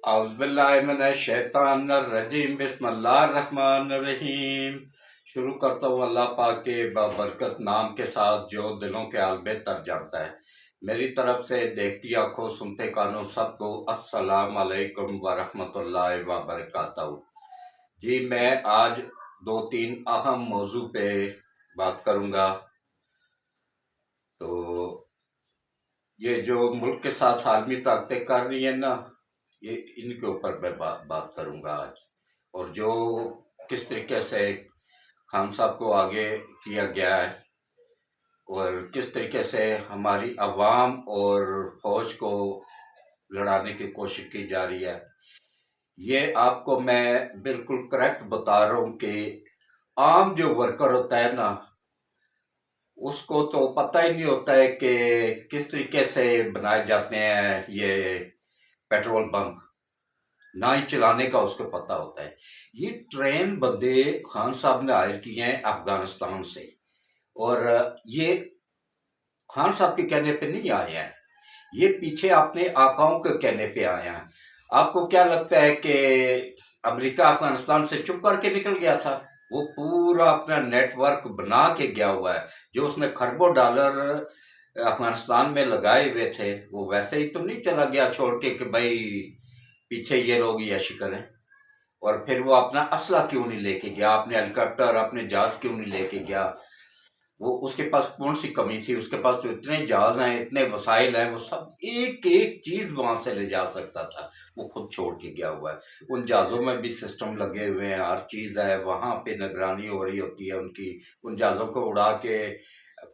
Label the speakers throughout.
Speaker 1: اعوذ باللہ من الشیطان الرجیم، بسم اللہ الرحمن الرحیم۔ شروع کرتا ہوں اللہ پاک کے بابرکت نام کے ساتھ جو دلوں کے حال بہتر جانتا ہے۔ میری طرف سے دیکھتی آنکھوں سنتے کانوں سب کو السلام علیکم ورحمۃ اللہ وبرکاتہ۔ جی میں آج دو تین اہم موضوع پہ بات کروں گا۔ تو یہ جو ملک کے ساتھ عالمی طاقتیں کر رہی ہیں نا، یہ ان کے اوپر میں بات کروں گا آج، اور جو کس طریقے سے خان صاحب کو آگے کیا گیا ہے اور کس طریقے سے ہماری عوام اور فوج کو لڑانے کی کوشش کی جا رہی ہے، یہ آپ کو میں بالکل کریکٹ بتا رہا ہوں کہ عام جو ورکر ہوتا ہے نا، اس کو تو پتہ ہی نہیں ہوتا ہے کہ کس طریقے سے بنائے جاتے ہیں یہ پیٹرول پمپ، نہ ہی چلانے کا اس کو پتہ ہوتا ہے۔ یہ ٹرین بندے خان صاحب نے ہائر کیے ہیں افغانستان سے، اور یہ خان صاحب کے کہنے پہ نہیں آئے ہیں، یہ پیچھے اپنے آقاؤں کے کہنے پہ آئے ہیں۔ آپ کو کیا لگتا ہے کہ امریکہ افغانستان سے چپ کر کے نکل گیا تھا؟ وہ پورا اپنا نیٹ ورک بنا کے گیا ہوا ہے، جو اس نے خربوں ڈالر افغانستان میں لگائے ہوئے تھے، وہ ویسے ہی تو نہیں چلا گیا چھوڑ کے کہ بھائی پیچھے یہ لوگ یہ کریں۔ اور پھر وہ اپنا اسلحہ کیوں نہیں لے کے گیا، اپنے ہیلی کاپٹر اپنے جہاز کیوں نہیں لے کے گیا؟ وہ اس کے پاس کون سی کمی تھی؟ اس کے پاس تو اتنے جہاز ہیں، اتنے وسائل ہیں، وہ سب ایک ایک چیز وہاں سے لے جا سکتا تھا، وہ خود چھوڑ کے گیا ہوا ہے۔ ان جہازوں میں بھی سسٹم لگے ہوئے ہیں، ہر چیز ہے، وہاں پہ نگرانی ہو رہی ہوتی ہے ان کی، ان جہازوں کو اڑا کے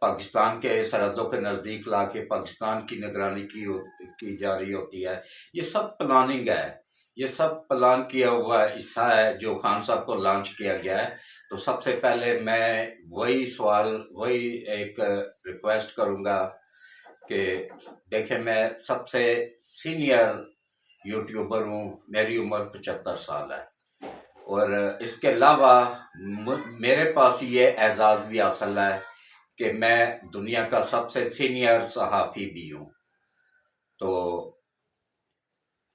Speaker 1: پاکستان کے سرحدوں کے نزدیک لا کے پاکستان کی نگرانی کی جا رہی ہوتی ہے۔ یہ سب پلاننگ ہے، یہ سب پلان کیا ہوا حصہ ہے جو خان صاحب کو لانچ کیا گیا ہے۔ تو سب سے پہلے میں وہی ایک ریکویسٹ کروں گا کہ دیکھیں، میں سب سے سینئر یوٹیوبر ہوں، میری عمر 75 سال ہے، اور اس کے علاوہ میرے پاس یہ اعزاز بھی حاصل ہے کہ میں دنیا کا سب سے سینئر صحافی بھی ہوں۔ تو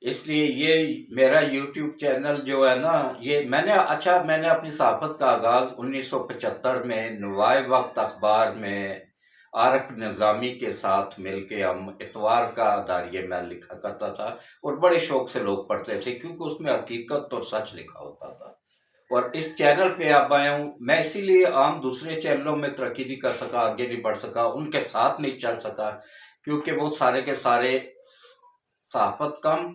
Speaker 1: اس لیے یہ میرا یوٹیوب چینل جو ہے نا، یہ میں نے اپنی صحافت کا آغاز 1975 میں نوائے وقت اخبار میں عارف نظامی کے ساتھ مل کے ہم اتوار کا اداریہ میں لکھا کرتا تھا، اور بڑے شوق سے لوگ پڑھتے تھے کیونکہ اس میں حقیقت اور سچ لکھا ہوتا تھا۔ اور اس چینل پہ اب آیا ہوں میں، اسی لیے عام دوسرے چینلوں میں ترقی نہیں کر سکا، آگے نہیں بڑھ سکا، ان کے ساتھ نہیں چل سکا، کیونکہ وہ سارے کے سارے صحافت کم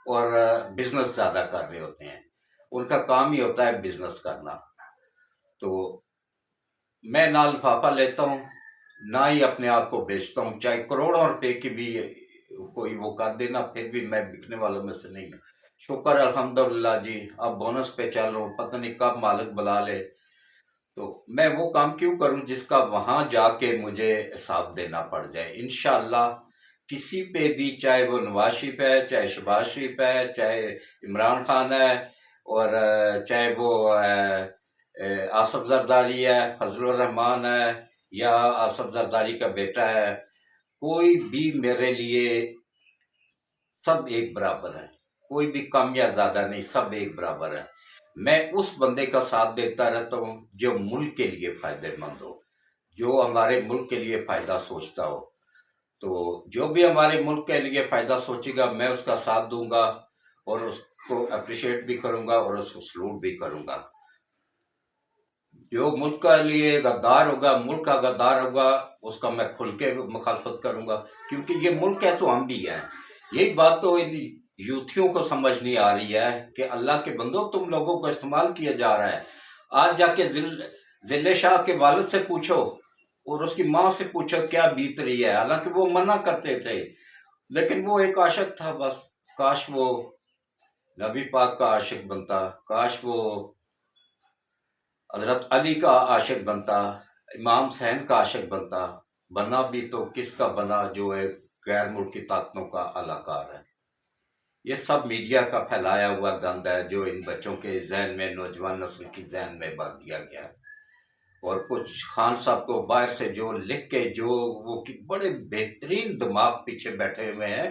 Speaker 1: اور بزنس زیادہ کر رہے ہوتے ہیں، ان کا کام ہی ہوتا ہے بزنس کرنا۔ تو میں نہ لفافہ لیتا ہوں، نہ ہی اپنے آپ کو بیچتا ہوں، چاہے کروڑوں روپے کی بھی کوئی وہ کر دینا، پھر بھی میں بکنے والوں میں سے نہیں ہوں۔ شکر الحمدللہ جی، اب بونس پہ چل رہا ہوں، پتہ نہیں کب مالک بلا لے۔ تو میں وہ کام کیوں کروں جس کا وہاں جا کے مجھے حساب دینا پڑ جائے؟ انشاءاللہ کسی پہ بھی، چاہے وہ نواز شریف ہے، چاہے شہباز شریف ہے، چاہے عمران خان ہے، اور چاہے وہ آصف زرداری ہے، فضل الرحمان ہے، یا آصف زرداری کا بیٹا ہے، کوئی بھی میرے لیے سب ایک برابر ہے، کوئی بھی کم یا زیادہ نہیں، سب ایک برابر ہے۔ میں اس بندے کا ساتھ دیتا رہتا ہوں جو ملک کے لیے فائدہ مند ہو، جو ہمارے ملک کے لیے فائدہ سوچتا ہو۔ تو جو بھی ہمارے ملک کے لیے فائدہ سوچے گا میں اس کا ساتھ دوں گا، اور اس کو اپریشیٹ بھی کروں گا، اور اس کو سلوٹ بھی کروں گا۔ جو ملک کے لیے غدار ہوگا، ملک کا غدار ہوگا، اس کا میں کھل کے مخالفت کروں گا، کیونکہ یہ ملک ہے تو ہم بھی ہیں۔ یہی بات تو ان یوتھیوں کو سمجھ نہیں آ رہی ہے کہ اللہ کے بندوں، تم لوگوں کو استعمال کیا جا رہا ہے۔ آج جا کے ذلِ شاہ کے والد سے پوچھو اور اس کی ماں سے پوچھو کیا بیت رہی ہے، حالانکہ وہ منع کرتے تھے، لیکن وہ ایک عاشق تھا بس۔ کاش وہ نبی پاک کا عاشق بنتا، کاش وہ حضرت علی کا عاشق بنتا، امام حسین کا عاشق بنتا، بنا بھی تو کس کا بنا جو ایک غیر ملکی طاقتوں کا الاکار ہے۔ یہ سب میڈیا کا پھیلایا ہوا گند ہے جو ان بچوں کے ذہن میں، نوجوان نسل کی ذہن میں بھر دیا گیا ہے۔ اور کچھ خان صاحب کو باہر سے جو لکھ کے، جو وہ بڑے بہترین دماغ پیچھے بیٹھے ہوئے ہیں،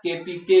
Speaker 1: KPK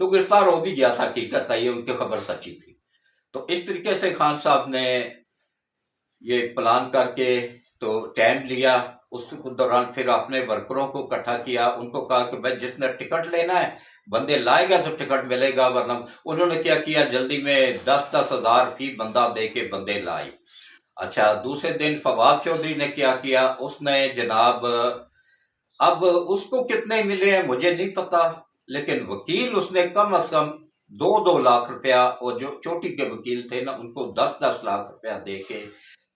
Speaker 1: تو گرفتار ہو بھی گیا تھا، حقیقت ہے یہ ان کی خبر سچی تھی۔ تو اس طریقے سے خان صاحب نے یہ پلان کر کے تو ٹائم لیا، اس دوران پھر اپنے ورکروں کو اکٹھا کیا، ان کو کہا کہ بھائی جس نے ٹکٹ لینا ہے بندے لائے گا تو ٹکٹ ملے گا، ورنہ انہوں نے کیا کیا جلدی میں 10,000 فی بندہ دے کے بندے لائے۔ اچھا، دوسرے دن فواد چودھری نے کیا اس نے جناب، اب اس کو کتنے ملے ہیں مجھے نہیں پتا، لیکن وکیل اس نے کم از کم 2 لاکھ روپیہ، اور جو چوٹی کے وکیل تھے نا ان کو 10 روپیہ دے کے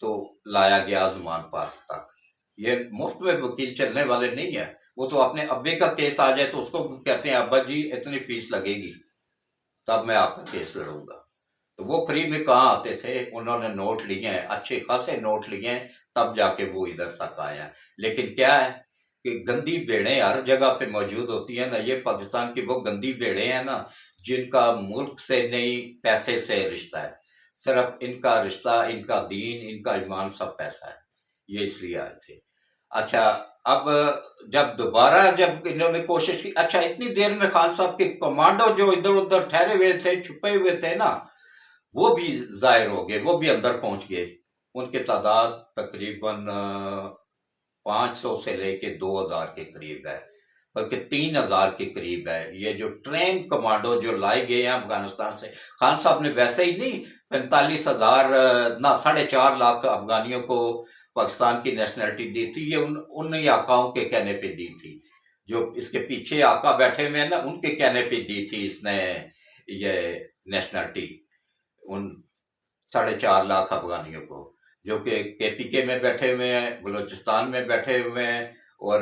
Speaker 1: تو لایا گیا زمان پارک تک۔ یہ مفت میں وکیل چلنے والے نہیں ہیں، وہ تو اپنے ابے کا کیس آ جائے تو اس کو کہتے ہیں ابا جی اتنی فیس لگے گی تب میں آپ کا کیس لڑوں گا۔ تو وہ فری میں کہاں آتے تھے، انہوں نے نوٹ لیے ہیں، اچھے خاصے نوٹ لیے ہیں، تب جا کے وہ ادھر تک آئے ہیں۔ لیکن کیا ہے کہ گندی بھیڑیں ہر جگہ پہ موجود ہوتی ہیں نا، یہ پاکستان کی وہ گندی بھیڑیں ہیں نا جن کا ملک سے نہیں پیسے سے رشتہ ہے، صرف ان کا رشتہ، ان کا دین، ان کا ایمان سب پیسہ ہے، یہ اس لیے آئے تھے۔ اچھا، اب جب انہوں نے کوشش کی، اچھا اتنی دیر میں خان صاحب کے کمانڈو جو ادھر ادھر ٹھہرے ہوئے تھے، چھپے ہوئے تھے نا، وہ بھی ظاہر ہو گئے، وہ بھی اندر پہنچ گئے۔ ان کی تعداد تقریباً 500 سے لے کے 2,000 کے قریب ہے، بلکہ 3,000 کے قریب ہے۔ یہ جو ٹرین کمانڈو جو لائے گئے ہیں افغانستان سے، خان صاحب نے ویسے ہی نہیں 45,000 نہ 4.5 لاکھ افغانیوں کو پاکستان کی نیشنلٹی دی تھی، یہ ان ہی آقاؤں کے کہنے پہ دی تھی، جو اس کے پیچھے آقا بیٹھے ہوئے ہیں نا ان کے کہنے پہ دی تھی اس نے یہ نیشنلٹی ان 4.5 لاکھ افغانیوں کو، جو کہ پی کے میں بیٹھے ہوئے ہیں، بلوچستان میں بیٹھے ہوئے ہیں، اور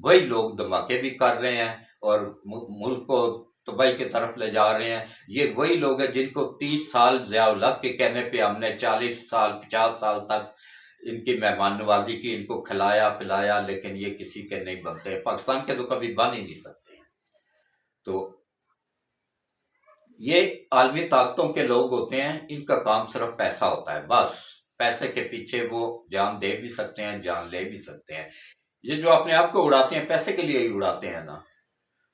Speaker 1: وہی لوگ دھماکے بھی کر رہے ہیں اور ملک کو تباہی کی طرف لے جا رہے ہیں۔ یہ وہی لوگ ہیں جن کو 30 سال ضیاء الحق کے کہنے پہ ہم نے 40 سال 50 سال تک ان کی مہمان نوازی کی، ان کو کھلایا پلایا، لیکن یہ کسی کے نہیں بنتے، پاکستان کے تو کبھی بن ہی نہیں سکتے ہیں۔ تو یہ عالمی طاقتوں کے لوگ ہوتے ہیں، ان کا کام صرف پیسہ ہوتا ہے، بس پیسے کے پیچھے وہ جان دے بھی سکتے ہیں، جان لے بھی سکتے ہیں۔ یہ جو اپنے آپ کو اڑاتے ہیں پیسے کے لیے ہی اڑاتے ہیں نا۔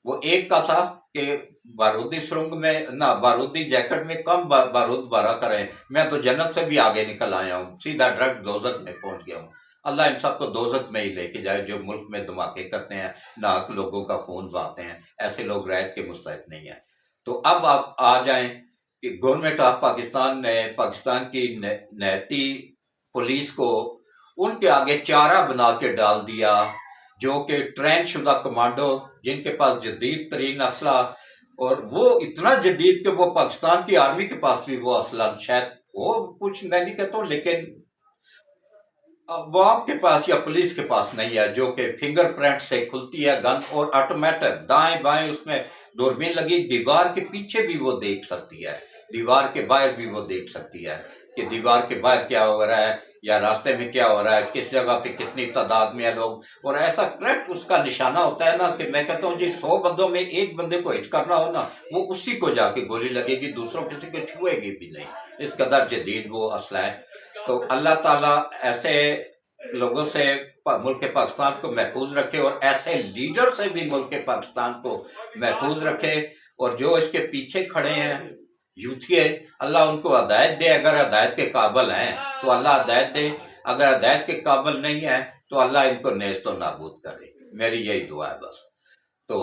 Speaker 1: وہ ایک کا تھا کہ بارودی سرنگ میں نہ بارودی جیکٹ میں کم بارود بھرا کریں، میں تو جنت سے بھی آگے نکل آیا ہوں، سیدھا ڈائریکٹ دوزخ میں پہنچ گیا ہوں۔ اللہ ان سب کو دوزخ میں ہی لے کے جائے جو ملک میں دھماکے کرتے ہیں، ناحق لوگوں کا خون بہاتے ہیں، ایسے لوگ رعایت کے مستحق نہیں ہیں۔ تو اب آپ آ جائیں کہ گورنمنٹ آف پاکستان نے پاکستان کی نیتی پولیس کو ان کے آگے چارہ بنا کے ڈال دیا، جو کہ ٹرین شدہ کمانڈو جن کے پاس جدید ترین اسلحہ، اور وہ اتنا جدید کہ وہ پاکستان کی آرمی کے پاس بھی وہ اسلحہ شاید وہ کچھ میں نہیں کہتا ہوں، لیکن عوام کے پاس یا پولیس کے پاس نہیں ہے، جو کہ فنگر پرنٹ سے کھلتی ہے گن، اور آٹومیٹک دائیں بائیں اس میں دوربین لگی، دیوار کے پیچھے بھی وہ دیکھ سکتی ہے، دیوار کے باہر بھی وہ دیکھ سکتی ہے کہ دیوار کے باہر کیا ہو رہا ہے یا راستے میں کیا ہو رہا ہے، کس جگہ پہ کتنی تعداد میں ہے لوگ، اور ایسا کریکٹ اس کا نشانہ ہوتا ہے نا کہ میں کہتا ہوں جی 100 بندوں میں ایک بندے کو ہٹ کرنا ہو نا، وہ اسی کو جا کے گولی لگے گی، دوسروں کسی کو چھوئے گی بھی نہیں، اس قدر جدید وہ اسلحہ ہے۔ تو اللہ تعالیٰ ایسے لوگوں سے ملک پاکستان کو محفوظ رکھے، اور ایسے لیڈر سے بھی ملک پاکستان کو محفوظ رکھے، اور جو اس کے پیچھے کھڑے ہیں یوتھیے، اللہ ان کو ہدایت دے، اگر ہدایت کے قابل ہیں تو اللہ ہدایت دے، اگر ہدایت کے قابل نہیں ہے تو اللہ ان کو نیست و نابود کرے، میری یہی دعا ہے بس۔ تو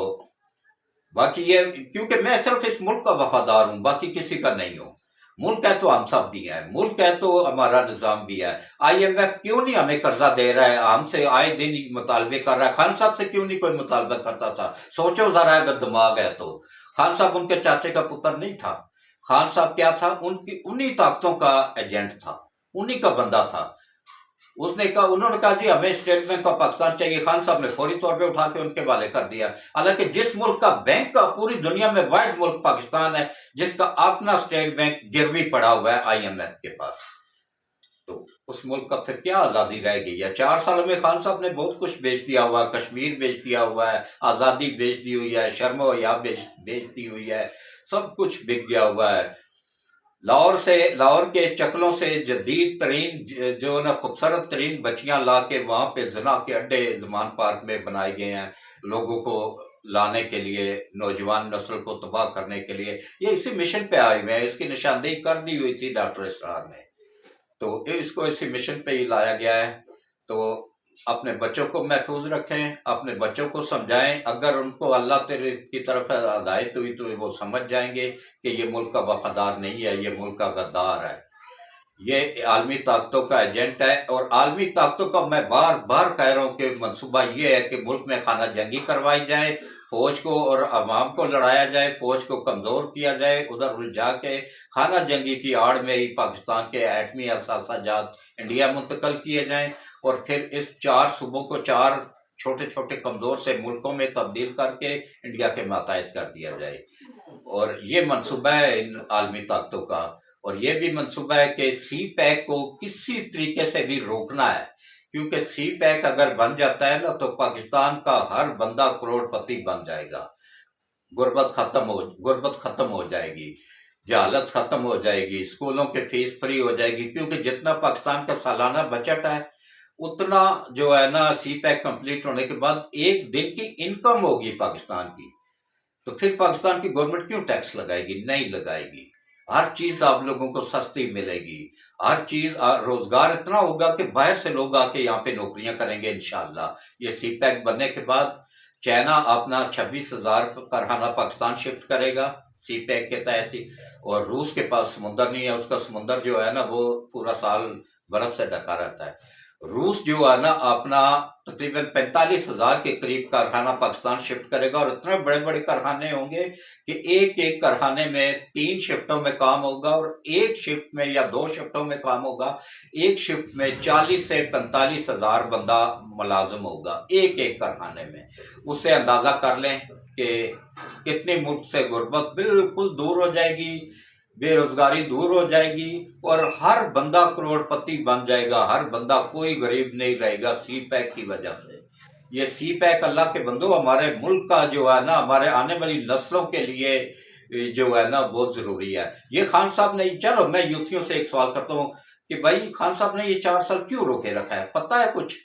Speaker 1: باقی یہ کیونکہ میں صرف اس ملک کا وفادار ہوں، باقی کسی کا نہیں ہوں، ملک ہے تو ہم سب بھی ہیں، ملک ہے تو ہمارا نظام بھی ہے۔ آئی ایم ایف کیوں نہیں ہمیں قرضہ دے رہا ہے، ہم سے آئے دن مطالبے کر رہا ہے، خان صاحب سے کیوں نہیں کوئی مطالبہ کرتا تھا؟ سوچو ذرا اگر دماغ ہے تو۔ خان صاحب ان کے چاچے کا پتر نہیں تھا، خان صاحب کیا تھا، انہی طاقتوں کا ایجنٹ تھا، انہی کا بندہ تھا۔ انہوں نے کہا جی ہمیں اسٹیٹ بینک آف پاکستان چاہیے، خان صاحب نے فوری طور پہ اٹھا کے ان کے حوالے کر دیا، حالانکہ جس ملک کا بینک کا پوری دنیا میں واحد ملک پاکستان ہے جس کا اپنا اسٹیٹ بینک گروی پڑا ہوا ہے آئی ایم ایف کے پاس، تو اس ملک کا پھر کیا آزادی رہ گئی ہے؟ 4 سالوں میں خان صاحب نے بہت کچھ بیچ دیا ہوا ہے، کشمیر بیچ دیا ہوا ہے، آزادی بیچ دی ہوئی ہے، شرم و حیا بیچ دی ہوئی ہے، سب کچھ بک گیا ہوا ہے۔ لاہور کے چکلوں سے جدید ترین جو نا خوبصورت ترین بچیاں لا کے وہاں پہ زنا کے اڈے زمان پارک میں بنائے گئے ہیں، لوگوں کو لانے کے لیے، نوجوان نسل کو تباہ کرنے کے لیے، یہ اسی مشن پہ آئے ہوئے ہیں۔ اس کی نشاندہی کر دی ہوئی تھی ڈاکٹر اسرار نے، تو اس کو اسی مشن پہ ہی لایا گیا ہے۔ تو اپنے بچوں کو محفوظ رکھیں، اپنے بچوں کو سمجھائیں، اگر ان کو اللہ تعالی کی طرف ہدایت ہوئی تو وہ سمجھ جائیں گے کہ یہ ملک کا وفادار نہیں ہے، یہ ملک کا غدار ہے، یہ عالمی طاقتوں کا ایجنٹ ہے۔ اور عالمی طاقتوں کا میں بار بار کہہ رہا ہوں کہ منصوبہ یہ ہے کہ ملک میں خانہ جنگی کروائی جائے، فوج کو اور عوام کو لڑایا جائے، فوج کو کمزور کیا جائے، ادھر الجھا کے خانہ جنگی کی آڑ میں ہی پاکستان کے ایٹمی اثاثہ جات انڈیا منتقل کیے جائیں، اور پھر اس 4 صوبوں کو 4 چھوٹے چھوٹے کمزور سے ملکوں میں تبدیل کر کے انڈیا کے ماتحت کر دیا جائے۔ اور یہ منصوبہ ہے ان عالمی طاقتوں کا۔ اور یہ بھی منصوبہ ہے کہ سی پیک کو کسی طریقے سے بھی روکنا ہے، کیونکہ سی پیک اگر بن جاتا ہے نا تو پاکستان کا ہر بندہ کروڑ پتی بن جائے گا، غربت ختم ہو جائے گی، جہالت ختم ہو جائے گی، اسکولوں کے فیس فری ہو جائے گی، کیونکہ جتنا پاکستان کا سالانہ بجٹ ہے اتنا جو ہے نا سی پیک کمپلیٹ ہونے کے بعد ایک دن کی انکم ہوگی پاکستان کی، تو پھر پاکستان کی گورنمنٹ کیوں ٹیکس لگائے گی؟ نہیں لگائے گی۔ ہر چیز آپ لوگوں کو سستی ملے گی، ہر چیز روزگار اتنا ہوگا کہ باہر سے لوگ آ کے یہاں پہ نوکریاں کریں گے انشاءاللہ۔ یہ سی پیک بننے کے بعد چائنا اپنا 26,000 کارخانہ پاکستان شفٹ کرے گا سی پیک کے تحت ہی، اور روس کے پاس سمندر نہیں ہے، اس کا سمندر جو ہے نا وہ پورا سال برف سے ڈھکا رہتا ہے۔ روس جو ہے نا اپنا تقریباً 45,000 کے قریب کارخانہ پاکستان شفٹ کرے گا، اور اتنے بڑے بڑے کارخانے ہوں گے کہ ایک ایک کارخانے میں 3 شفٹوں میں کام ہوگا، اور ایک شفٹ میں یا 2 شفٹوں میں کام ہوگا، ایک شفٹ میں 40 سے 45,000 بندہ ملازم ہوگا ایک ایک کارخانے میں۔ اس سے اندازہ کر لیں کہ کتنی ملک سے غربت بالکل دور ہو جائے گی، بے روزگاری دور ہو جائے گی، اور ہر بندہ کروڑ پتی بن جائے گا، ہر بندہ کوئی غریب نہیں رہے گا سی پیک کی وجہ سے۔ یہ سی پیک اللہ کے بندو ہمارے ملک کا جو ہے نا ہمارے آنے والی نسلوں کے لیے جو ہے نا بہت ضروری ہے۔ یہ خان صاحب نے، چلو میں یوتھیوں سے ایک سوال کرتا ہوں کہ بھائی خان صاحب نے یہ 4 سال کیوں روکے رکھا ہے؟ پتہ ہے کچھ؟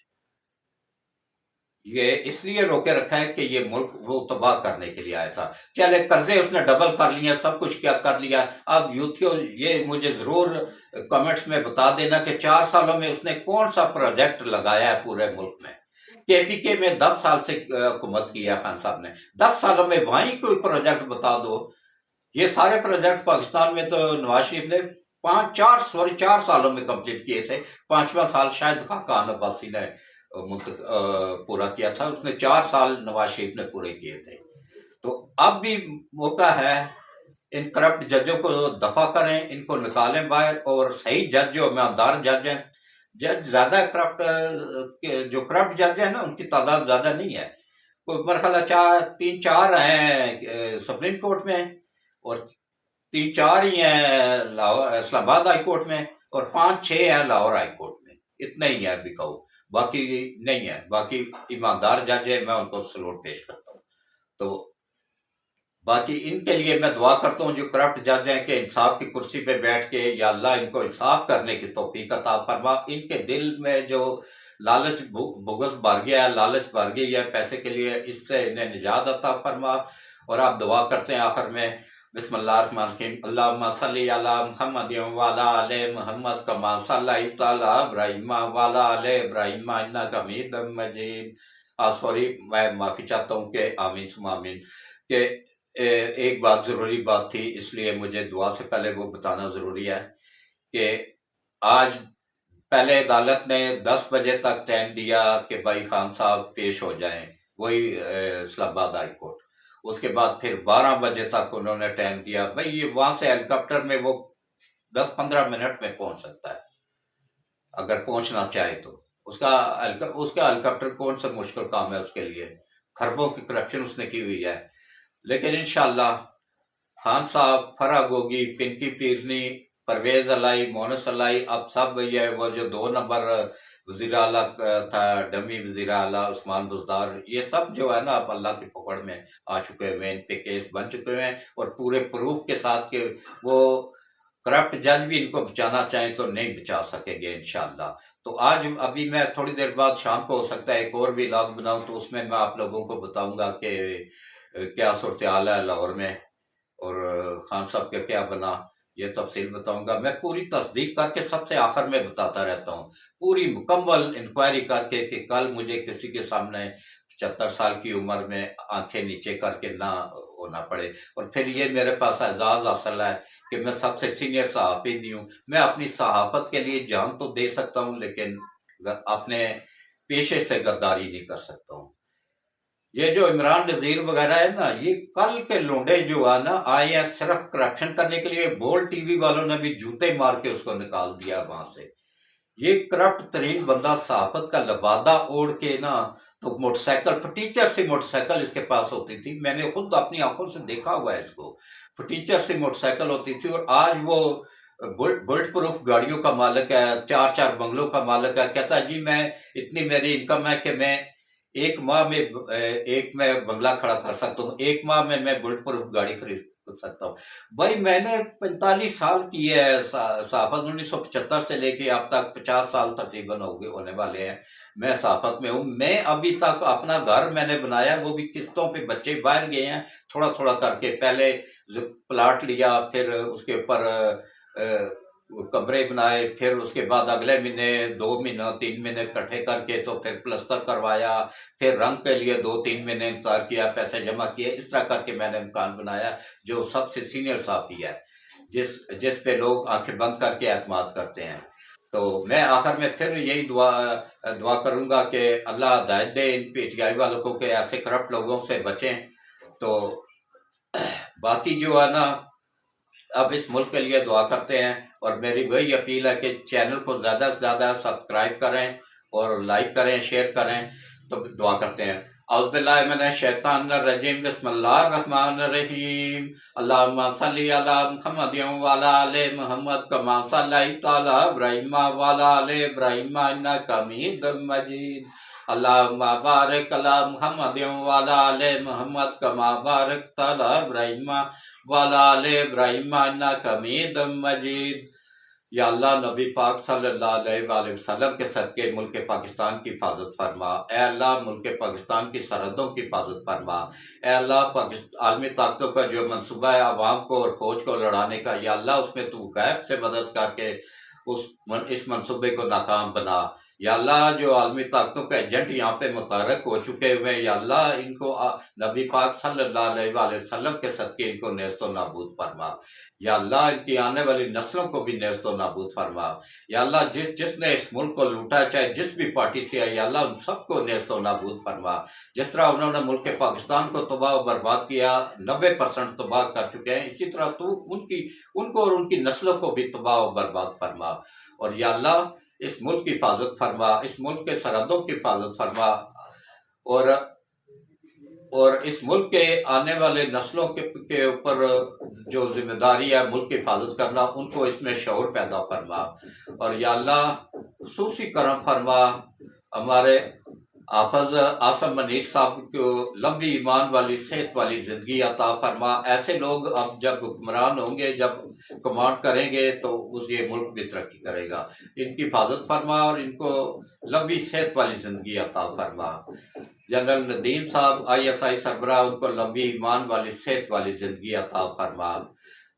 Speaker 1: یہ اس لیے روکے رکھا ہے کہ یہ ملک وہ تباہ کرنے کے لیے آیا تھا۔ چلے قرضے اس نے ڈبل کر لیے، سب کچھ کیا کر لیا۔ اب یوتھیوں یہ مجھے ضرور کمنٹس میں بتا دینا کہ 4 سالوں میں اس نے کون سا پروجیکٹ لگایا ہے پورے ملک میں۔ کے پی کے میں 10 سال سے حکومت کی ہے خان صاحب نے، 10 سالوں میں وہیں کوئی پروجیکٹ بتا دو۔ یہ سارے پروجیکٹ پاکستان میں تو نواز شریف نے 4 سالوں میں کمپلیٹ کیے تھے، 5واں سال شاید خاقان عباسی نے پورا کیا تھا، اس نے 4 سال نواز شریف نے پورے کیے تھے۔ تو اب بھی موقع ہے، ان کرپٹ ججوں کو دفع کریں، ان کو نکالیں باہر، اور صحیح جج جو ایماندار جج ہیں، جج زیادہ کرپٹ، جو کرپٹ جج ہیں نا ان کی تعداد زیادہ نہیں ہے، کوئی میرا خیال ہے 3-4 ہیں سپریم کورٹ میں، اور 3-4 ہی ہیں اسلام آباد ہائی کورٹ میں، اور 5-6 ہیں لاہور ہائی کورٹ میں، اتنے ہی ہیں بکاؤ، باقی نہیں ہے، باقی ایماندار جج ہے، میں ان کو سلوٹ پیش کرتا ہوں۔ تو باقی ان کے لیے میں دعا کرتا ہوں جو کرپٹ جج ہیں کہ انصاف کی کرسی پہ بیٹھ کے یا اللہ ان کو انصاف کرنے کی توفیق عطا فرما، ان کے دل میں جو لالچ بغض بھر گیا ہے، لالچ بھر گئی ہے پیسے کے لیے، اس سے انہیں نجات عطا فرما۔ اور آپ دعا کرتے ہیں آخر میں، بسم اللہ الرحمن الرحیم، اللہم صلی علی محمد وعلی آل محمد کما صلیت علی ابراہیم وعلی آل ابراہیم انک حمید مجید۔ سوری، میں معافی چاہتا ہوں کہ آمین ثم آمین، کہ ایک بات ضروری بات تھی، اس لیے مجھے دعا سے پہلے وہ بتانا ضروری ہے کہ آج پہلے عدالت نے 10 بجے تک ٹائم دیا کہ بھائی خان صاحب پیش ہو جائیں، وہی اسلام آباد ہائی کورٹ۔ اس کے بعد پھر 12 بجے تک انہوں نے ٹائم دیا، بھائی یہ وہاں سے ہیلی کاپٹر میں وہ 10-15 منٹ میں پہنچ سکتا ہے اگر پہنچنا چاہے تو۔ اس کا ہیلی کاپٹر کون سا مشکل کام ہے اس کے لیے، خربوں کی کرپشن اس نے کی ہوئی ہے۔ لیکن انشاءاللہ خان صاحب، فرح گوگی، پنکی پیرنی، پرویز علائی، مونس علائی، اب سب یہ وہ جو 2 نمبر وزیر اعلیٰ تھا، ڈمی وزیر اعلیٰ عثمان بزدار، یہ سب جو ہے نا اب اللہ کی پکڑ میں آ چکے ہوئے ہیں، ان پہ کیس بن چکے ہوئے ہیں، اور پورے پروف کے ساتھ کہ وہ کرپٹ جج بھی ان کو بچانا چاہیں تو نہیں بچا سکیں گے انشاءاللہ۔ تو آج ابھی میں تھوڑی دیر بعد شام کو ہو سکتا ہے ایک اور بھی لاگ بناؤں، تو اس میں آپ لوگوں کو بتاؤں گا کہ کیا صورتحال ہے لاہور میں، اور خان صاحب کا کیا بنا، یہ تفصیل بتاؤں گا۔ میں پوری تصدیق کر کے سب سے آخر میں بتاتا رہتا ہوں، پوری مکمل انکوائری کر کے، کہ کل مجھے کسی کے سامنے 75 سال کی عمر میں آنکھیں نیچے کر کے نہ ہونا پڑے۔ اور پھر یہ میرے پاس اعزاز حاصل ہے کہ میں سب سے سینئر صحافی بھی ہوں۔ میں اپنی صحافت کے لیے جان تو دے سکتا ہوں، لیکن اپنے پیشے سے غداری نہیں کر سکتا ہوں۔ یہ جو عمران نذیر وغیرہ ہے نا، یہ کل کے لونڈے جو ہے نا، آئے ہیں صرف کرپشن کرنے کے لیے۔ بول ٹی وی والوں نے بھی جوتے مار کے اس کو نکال دیا وہاں سے۔ یہ کرپٹ ترین بندہ صحافت کا لبادہ اوڑھ کے نا، تو موٹر سائیکل فٹیچر سے موٹر سائیکل اس کے پاس ہوتی تھی، میں نے خود اپنی آنکھوں سے دیکھا ہوا ہے اس کو، فٹیچر سے موٹر سائیکل ہوتی تھی، اور آج وہ بلٹ پروف گاڑیوں کا مالک ہے، 4 بنگلوں کا مالک ہے۔ کہتا ہے جی میں اتنی میری انکم ہے کہ میں ایک ماہ میں میں بنگلہ کھڑا کر سکتا ہوں، ایک ماہ میں بلٹ پروف گاڑی خرید سکتا ہوں۔ بھائی میں نے 45 سال کی ہے صحافت، 1975 سے لے کے اب تک 50 سال تقریباً ہونے والے ہیں میں صحافت میں ہوں۔ میں ابھی تک اپنا گھر میں نے بنایا، وہ بھی قسطوں پہ، بچے باہر گئے ہیں تھوڑا تھوڑا کر کے، پہلے پلاٹ لیا، پھر اس کے اوپر کمرے بنائے، پھر اس کے بعد اگلے مہینے 2 مہینہ 3 مہینے اکٹھے کر کے تو پھر پلستر کروایا، پھر رنگ کے لیے 2-3 مہینے انتظار کیا، پیسے جمع کیے، اس طرح کر کے میں نے مکان بنایا، جو سب سے سینئر صحافی ہے، جس پہ لوگ آنکھیں بند کر کے اعتماد کرتے ہیں۔ تو میں آخر میں پھر یہی دعا کروں گا کہ اللہ ہدایت دے ان پی ٹی آئی والوں کو کہ ایسے کرپٹ لوگوں سے بچیں۔ تو باقی جو ہے نا، اب اس ملک کے لیے دعا کرتے ہیں، اور میری وہی اپیل ہے کہ چینل کو زیادہ سے زیادہ سبسکرائب کریں اور لائک کریں، شیئر کریں، تو دعا کرتے ہیں۔ اعوذ باللہ من الشیطان الرجیم، بسم اللہ الرحمن الرحیم، اللہم صلی علی محمد وعلی آل محمد کما صلیت علی ابراہیم وعلی آل ابراہیم انک حمید مجید، اللہم بارک علی محمد وعلی آل محمد کما بارکت علی ابراہیم وعلی آل ابراہیم انک حمید مجید۔ یا اللہ نبی پاک صلی اللہ علیہ وآلہ وسلم کے صدقے ملک پاکستان کی حفاظت فرما، اے اللہ ملک پاکستان کی سرحدوں کی حفاظت فرما، اے اللہ عالمی طاقتوں کا جو منصوبہ ہے عوام کو اور فوج کو لڑانے کا، یا اللہ اس میں تو غیب سے مدد کر کے اس منصوبے کو ناکام بنا۔ یا اللہ جو عالمی طاقتوں کے ایجنٹ یہاں پہ متحرک ہو چکے ہوئے ہیں، یا اللہ ان کو نبی پاک صلی اللہ علیہ وآلہ وسلم کے صدقے ان کو نیست و نابود فرما، یا اللہ ان کی آنے والی نسلوں کو بھی نیست و نابود فرما۔ یا اللہ جس نے اس ملک کو لوٹا، چاہے جس بھی پارٹی سے ہے، یا اللہ ان سب کو نیست و نابود فرما۔ جس طرح انہوں نے ملک پاکستان کو تباہ و برباد کیا، 90% تباہ کر چکے ہیں، اسی طرح تو ان کو اور ان کی نسلوں کو بھی تباہ و برباد فرما۔ اور یا اللہ اس ملک کی حفاظت فرما، اس ملک کے سرحدوں کی حفاظت فرما، اور اس ملک کے آنے والے نسلوں کے اوپر جو ذمہ داری ہے ملک کی حفاظت کرنا، ان کو اس میں شعور پیدا فرما۔ اور یا اللہ خصوصی کرم فرما، ہمارے حافظ عاصم منیر صاحب کو لمبی ایمان والی صحت والی زندگی عطا فرما۔ ایسے لوگ اب جب حکمران ہوں گے، جب کمانڈ کریں گے، تو یہ ملک بھی ترقی کرے گا۔ ان کی حفاظت فرما اور ان کو لمبی صحت والی زندگی عطا فرما۔ جنرل ندیم صاحب ISI سربراہ، ان کو لمبی ایمان والی صحت والی زندگی عطا فرما۔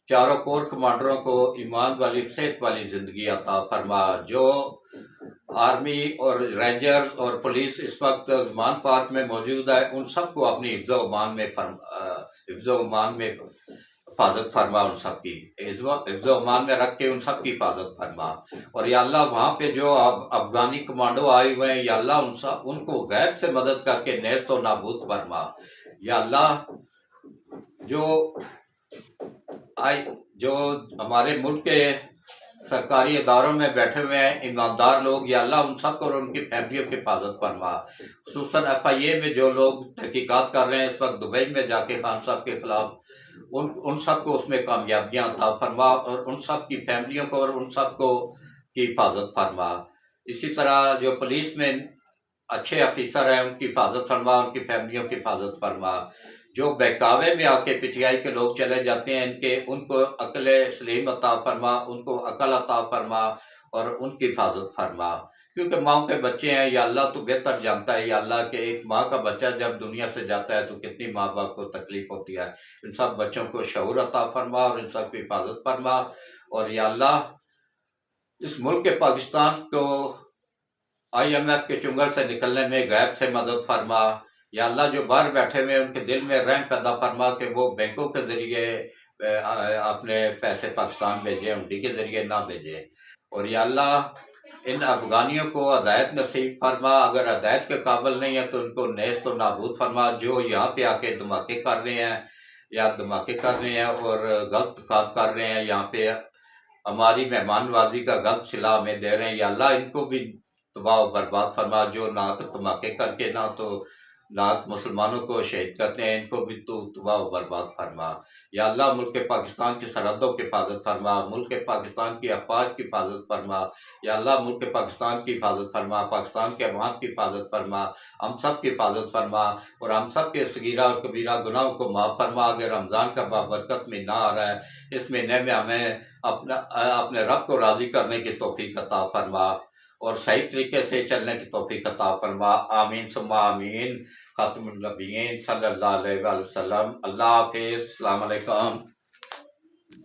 Speaker 1: چاروں کور کمانڈروں کو ایمان والی صحت والی زندگی عطا فرما۔ جو آرمی اور رینجرز اور پولیس اس وقت زمان پارک میں موجود ہے، ان سب کو اپنی حفظ و امان میں حفاظت فرما، ان سب کی حفظ و امان میں رکھ کے ان سب کی حفاظت فرما۔ اور یا اللہ وہاں پہ جو افغانی کمانڈو آئے ہوئے ہیں، یا اللہ ان کو غیب سے مدد کر کے نیست و نابود فرما۔ یا اللہ جو ہمارے ملک کے سرکاری اداروں میں بیٹھے ہوئے ہیں ایماندار لوگ، یا اللہ ان سب کو اور ان کی فیملیوں کی حفاظت فرما۔ خصوصاً FIA میں جو لوگ تحقیقات کر رہے ہیں اس وقت دبئی میں جا کے خان صاحب کے خلاف، ان سب کو اس میں کامیابیاں عطا فرما، اور ان سب کی فیملیوں کو اور ان سب کو کی حفاظت فرما۔ اسی طرح جو پولیس میں اچھے افیسر ہیں ان کی حفاظت فرما، ان کی فیملیوں کی حفاظت فرما۔ جو بہکاوے میں آ کے پی ٹی آئی کے لوگ چلے جاتے ہیں ان کو عقل سلیم عطا فرما، ان کو عقل عطا فرما اور ان کی حفاظت فرما، کیونکہ ماں کے بچے ہیں یا اللہ تو بہتر جانتا ہے یا اللہ کہ ایک ماں کا بچہ جب دنیا سے جاتا ہے تو کتنی ماں باپ کو تکلیف ہوتی ہے۔ ان سب بچوں کو شعور عطا فرما اور ان سب کی حفاظت فرما، اور یا اللہ اس ملک کے پاکستان کو آئی ایم ایف کے چنگل سے نکلنے میں غیب سے مدد فرما۔ یا اللہ جو باہر بیٹھے ہوئے ان کے دل میں رحم پیدا فرما کہ وہ بینکوں کے ذریعے اپنے پیسے پاکستان بھیجیں، ہنڈی کے ذریعے نہ بھیجیں۔ اور یا اللہ ان افغانیوں کو ہدایت نصیب فرما، اگر ہدایت کے قابل نہیں ہے تو ان کو نیست و نابود فرما، جو یہاں پہ آ کے دھماکے کر رہے ہیں اور غلط کام کر رہے ہیں یہاں پہ، ہماری مہمان نوازی کا غلط صلہ ہمیں دے رہے ہیں، یا اللہ ان کو بھی تباہ و برباد فرما، جو ناک دھماکے کر کے نہ تو لاکھ مسلمانوں کو شہید کرتے ہیں، ان کو بھی تو تباہ و برباد فرما۔ یا اللہ ملک پاکستان کی سرحدوں کی حفاظت فرما، ملک پاکستان کی افواج کی حفاظت فرما۔ یا اللہ ملک پاکستان کی حفاظت فرما، پاکستان کے عوام کی حفاظت فرما، ہم سب کی حفاظت فرما، اور ہم سب کے صغیرہ اور کبیرہ گناہوں کو معاف فرما۔ اگر رمضان کا بابرکت مہینہ آ رہا ہے، اس مہینے میں ہمیں اپنے رب کو راضی کرنے کی توفیق عطا فرما اور صحیح طریقے سے چلنے کی توفیق عطا فرما۔ آمین ثم آمین۔ خاتم النبیین صلی اللہ علیہ وآلہ وسلم۔ اللہ حافظ، السلام علیکم۔